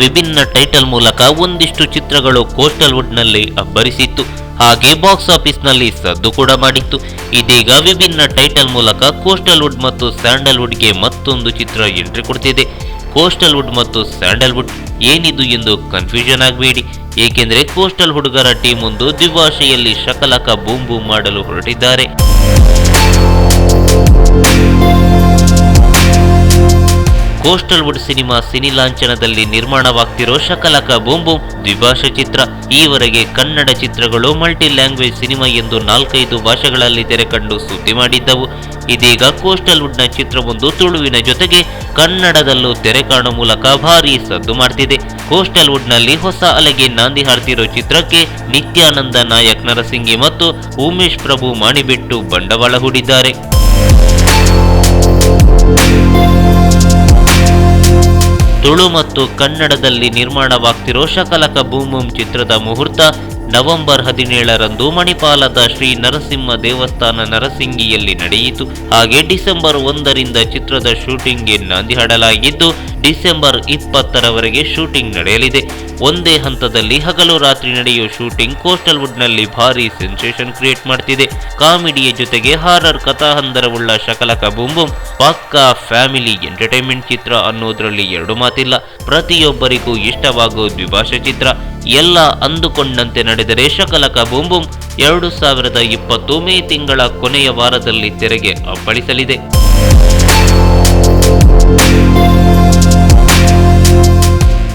ವಿಭಿನ್ನ ಟೈಟಲ್ ಮೂಲಕ ಒಂದಿಷ್ಟು ಚಿತ್ರಗಳು ಕೋಸ್ಟಲ್ ವುಡ್ ನಲ್ಲಿ ಅಬ್ಬರಿಸಿತ್ತು. ಹಾಗೆ ಬಾಕ್ಸ್ ಆಫೀಸ್ ನಲ್ಲಿ ಸದ್ದು ಕೂಡ ಮಾಡಿತ್ತು. ಇದೀಗ ವಿಭಿನ್ನ ಟೈಟಲ್ ಮೂಲಕ ಕೋಸ್ಟಲ್ ವುಡ್ ಮತ್ತು ಸ್ಯಾಂಡಲ್ವುಡ್ ಗೆ ಮತ್ತೊಂದು ಚಿತ್ರ ಎಂಟ್ರಿ ಕೊಡ್ತಿದೆ. ಕೋಸ್ಟಲ್ ವುಡ್ ಮತ್ತು ಸ್ಯಾಂಡಲ್ವುಡ್ ಏನಿದು ಎಂದು ಕನ್ಫ್ಯೂಷನ್ ಆಗಬೇಡಿ, ಏಕೆಂದರೆ ಕೋಸ್ಟಲ್ ಹುಡುಗರ ಟೀಮ್ ಒಂದು ದ್ವಿಭಾಷೆಯಲ್ಲಿ ಶಕಲಕ ಬೂಮ್ ಬೂಮ್ ಮಾಡಲು ಹೊರಟಿದ್ದಾರೆ. ಕೋಸ್ಟಲ್ ವುಡ್ ಸಿನಿಮಾ ಸಿನಿ ಲಾಂಛನದಲ್ಲಿ ನಿರ್ಮಾಣವಾಗ್ತಿರೋ ಶಕಲಕ ಬೂಮ್ ಬೂಮ್ ದ್ವಿಭಾಷಾ ಚಿತ್ರ. ಈವರೆಗೆ ಕನ್ನಡ ಚಿತ್ರಗಳು ಮಲ್ಟಿ ಲ್ಯಾಂಗ್ವೇಜ್ ಸಿನಿಮಾ ಎಂದು 4-5 ಭಾಷೆಗಳಲ್ಲಿ ತೆರೆಕಂಡು ಸುದ್ದಿ ಮಾಡಿದ್ದವು. ಇದೀಗ ಕೋಸ್ಟಲ್ ವುಡ್ ನ ಚಿತ್ರವೊಂದು ತುಳುವಿನ ಜೊತೆಗೆ ಕನ್ನಡದಲ್ಲೂ ತೆರೆ ಕಾಣುವ ಮೂಲಕ ಭಾರೀ ಸದ್ದು ಮಾಡ್ತಿದೆ. ಕೋಸ್ಟಲ್ ವುಡ್ ನಲ್ಲಿ ಹೊಸ ಅಲೆಗೆ ನಾಂದಿ ಹಾಡ್ತಿರೋ ಚಿತ್ರಕ್ಕೆ ನಿತ್ಯಾನಂದ ನಾಯಕ್ ನರಸಿಂಗಿ ಮತ್ತು ಉಮೇಶ್ ಪ್ರಭು ಮಾಣಿಬೆಟ್ಟು ಬಂಡವಾಳ ಹೂಡಿದ್ದಾರೆ. ತುಳು ಮತ್ತು ಕನ್ನಡದಲ್ಲಿ ನಿರ್ಮಾಣವಾಗ್ತಿರೋ ಶಕಲಕ ಬೂಮ್ ಬೂಮ್ ಚಿತ್ರದ ಮುಹೂರ್ತ ನವೆಂಬರ್ 17ರಂದು ಮಣಿಪಾಲದ ಶ್ರೀ ನರಸಿಂಹ ದೇವಸ್ಥಾನ ನರಸಿಂಗಿಯಲ್ಲಿ ನಡೆಯಿತು. ಹಾಗೆ ಡಿಸೆಂಬರ್ 1ರಿಂದ ಚಿತ್ರದ ಶೂಟಿಂಗ್ಗೆ ನಾಂದಿ ಹಾಡಲಾಗಿದ್ದು ಡಿಸೆಂಬರ್ 20ರವರೆಗೆ ಶೂಟಿಂಗ್ ನಡೆಯಲಿದೆ. ಒಂದೇ ಹಂತದಲ್ಲಿ ಹಗಲು ರಾತ್ರಿ ನಡೆಯುವ ಶೂಟಿಂಗ್ ಕೋಸ್ಟಲ್ ವುಡ್ ನಲ್ಲಿ ಭಾರಿ ಸೆನ್ಸೇಷನ್ ಕ್ರಿಯೇಟ್ ಮಾಡ್ತಿದೆ. ಕಾಮಿಡಿಯ ಜೊತೆಗೆ ಹಾರರ್ ಕಥಾಹಂದರವುಳ್ಳ ಶಕಲಕ ಬೂಮ್ ಬೂಮ್ ಪಕ್ಕಾ ಫ್ಯಾಮಿಲಿ ಎಂಟರ್ಟೈನ್ಮೆಂಟ್ ಚಿತ್ರ ಅನ್ನೋದ್ರಲ್ಲಿ ಎರಡು ಮಾತಿಲ್ಲ. ಪ್ರತಿಯೊಬ್ಬರಿಗೂ ಇಷ್ಟವಾಗೋ ದ್ವಿಭಾಷಾ ಚಿತ್ರ. ಎಲ್ಲ ಅಂದುಕೊಂಡಂತೆ ನಡೆದರೆ ಶಕಲಕ ಬೂಮ್ ಬೂಮ್ 2020 ಮೇ ತಿಂಗಳ ಕೊನೆಯ ವಾರದಲ್ಲಿ ತೆರೆಗೆ ಅಪ್ಪಳಿಸಲಿದೆ.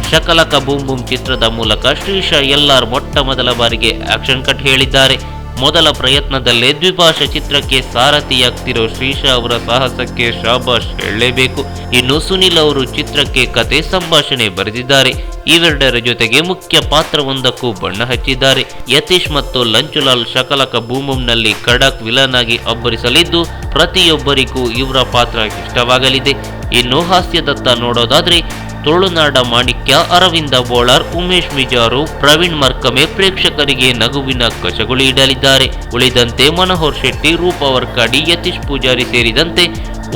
ಶಕಲಕ ಬೂಮ್ ಬೂಮ್ ಚಿತ್ರದ ಮೂಲಕ ಶ್ರೀಶಾ ಎಲ್ಆರ್ ಮೊಟ್ಟ ಮೊದಲ ಬಾರಿಗೆ ಆಕ್ಷನ್ ಕಟ್ ಹೇಳಿದ್ದಾರೆ. ಮೊದಲ ಪ್ರಯತ್ನದಲ್ಲೇ ದ್ವಿಭಾಷಾ ಚಿತ್ರಕ್ಕೆ ಸಾರಥಿಯಾಗ್ತಿರೋ ಶ್ರೀಶಾ ಅವರ ಸಾಹಸಕ್ಕೆ ಶಾಬಾಷ್ ಹೇಳಲೇಬೇಕು. ಇನ್ನು ಸುನಿಲ್ ಅವರು ಚಿತ್ರಕ್ಕೆ ಕತೆ ಸಂಭಾಷಣೆ ಬರೆದಿದ್ದಾರೆ. ಇವೆರಡರ ಜೊತೆಗೆ ಮುಖ್ಯ ಪಾತ್ರವೊಂದಕ್ಕೂ ಬಣ್ಣ ಹಚ್ಚಿದ್ದಾರೆ. ಯತೀಶ್ ಮತ್ತು ಲಂಚುಲಾಲ್ ಶಕಲಕ ಬೂಮ್ ಬೂಮ್ ನಲ್ಲಿ ಖಡಕ್ ವಿಲನ್ ಆಗಿ ಅಬ್ಬರಿಸಲಿದ್ದು ಪ್ರತಿಯೊಬ್ಬರಿಗೂ ಇವರ ಪಾತ್ರ ಇಷ್ಟವಾಗಲಿದೆ. ಇನ್ನು ಹಾಸ್ಯದತ್ತ ನೋಡೋದಾದ್ರೆ ತುಳುನಾಡ ಮಾಣಿಕ್ಯ, ಅರವಿಂದ ಬೋಳಾರ್, ಉಮೇಶ್ ಮಿಜಾರು, ಪ್ರವೀಣ್ ಮರ್ಕಮೆ ಪ್ರೇಕ್ಷಕರಿಗೆ ನಗುವಿನ ಕಚಗುಳಿ ಇಡಲಿದ್ದಾರೆ. ಉಳಿದಂತೆ ಮನೋಹರ್ ಶೆಟ್ಟಿ, ರೂಪಾ ವರ್ಕಾಡಿ, ಯತೀಶ್ ಪೂಜಾರಿ ಸೇರಿದಂತೆ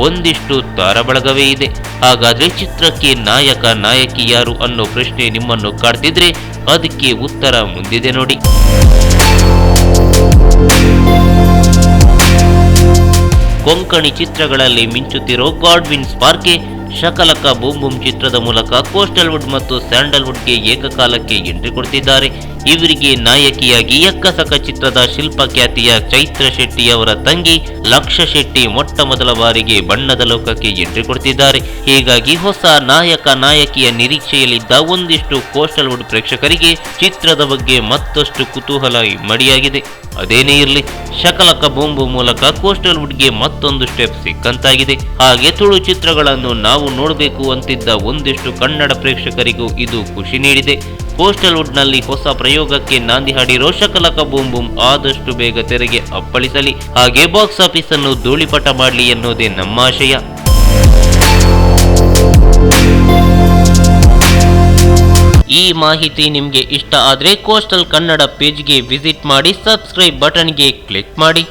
ಒಂದಿಷ್ಟು ತಾರಬಳಗವೇ ಇದೆ. ಹಾಗಾದ್ರೆ ಚಿತ್ರಕ್ಕೆ ನಾಯಕ ನಾಯಕಿ ಯಾರು ಅನ್ನೋ ಪ್ರಶ್ನೆ ನಿಮ್ಮನ್ನು ಕಾಡ್ತಿದ್ರೆ ಅದಕ್ಕೆ ಉತ್ತರ ಮುಂದಿದೆ ನೋಡಿ. ಕೊಂಕಣಿ ಚಿತ್ರಗಳಲ್ಲಿ ಮಿಂಚುತ್ತಿರೋ ಗಾಡ್ವಿನ್ ಸ್ಪಾರ್ಕೆ ಶಕಲಕ ಬೂಮ್ ಬೂಮ್ ಚಿತ್ರದ ಮೂಲಕ ಕೋಸ್ಟಲ್ ವುಡ್ ಮತ್ತು ಸ್ಯಾಂಡಲ್ವುಡ್ಗೆ ಏಕಕಾಲಕ್ಕೆ ಎಂಟ್ರಿ ಕೊಡ್ತಿದ್ದಾರೆ. ಇವರಿಗೆ ನಾಯಕಿಯಾಗಿ ಎಕ್ಕಸಕ ಚಿತ್ರದ ಶಿಲ್ಪ ಖ್ಯಾತಿಯ ಚೈತ್ರ ಶೆಟ್ಟಿ ಅವರ ತಂಗಿ ಲಕ್ಷ ಶೆಟ್ಟಿ ಮೊಟ್ಟ ಮೊದಲ ಬಾರಿಗೆ ಬಣ್ಣದ ಲೋಕಕ್ಕೆ ಎಂಟ್ರಿ ಕೊಡ್ತಿದ್ದಾರೆ. ಹೀಗಾಗಿ ಹೊಸ ನಾಯಕ ನಾಯಕಿಯ ನಿರೀಕ್ಷೆಯಲ್ಲಿದ್ದ ಒಂದಿಷ್ಟು ಕೋಸ್ಟಲ್ ವುಡ್ ಪ್ರೇಕ್ಷಕರಿಗೆ ಚಿತ್ರದ ಬಗ್ಗೆ ಮತ್ತಷ್ಟು ಕುತೂಹಲ ಇಮ್ಮಡಿಯಾಗಿದೆ. ಅದೇನೇ ಇರಲಿ, ಶಕಲಕ ಬೂಮ್ ಬೂಮ್ ಮೂಲಕ ಕೋಸ್ಟಲ್ ವುಡ್ಗೆ ಮತ್ತೊಂದು ಸ್ಟೆಪ್ ಸಿಕ್ಕಂತಾಗಿದೆ. ಹಾಗೆ ತುಳು ಚಿತ್ರಗಳನ್ನು ನಾವು ನೋಡಬೇಕು ಅಂತಿದ್ದ ಒಂದಿಷ್ಟು ಕನ್ನಡ ಪ್ರೇಕ್ಷಕರಿಗೂ ಇದು ಖುಷಿ ನೀಡಿದೆ. ಕೋಸ್ಟಲ್ ವುಡ್ ನಲ್ಲಿ ಹೊಸ ಪ್ರಯೋಗಕ್ಕೆ ನಾಂದಿ ಹಾಡಿರೋ ಶಕಲಕ ಬೂಮ್ ಬೂಮ್ ಆದಷ್ಟು ಬೇಗ ತೆರೆಗೆ ಅಪ್ಪಳಿಸಲಿ, ಹಾಗೆ ಬಾಕ್ಸ್ ಆಫೀಸ್ ಅನ್ನು ಧೂಳಿಪಟ ಮಾಡಲಿ ಎನ್ನುವುದೇ ನಮ್ಮ ಆಶಯ. ಈ ಮಾಹಿತಿ ನಿಮಗೆ ಇಷ್ಟ ಆದರೆ ಕೋಸ್ಟಲ್ ಕನ್ನಡ ಪೇಜ್ಗೆ ವಿಸಿಟ್ ಮಾಡಿ, ಸಬ್ಸ್ಕ್ರೈಬ್ ಬಟನ್ಗೆ ಕ್ಲಿಕ್ ಮಾಡಿ.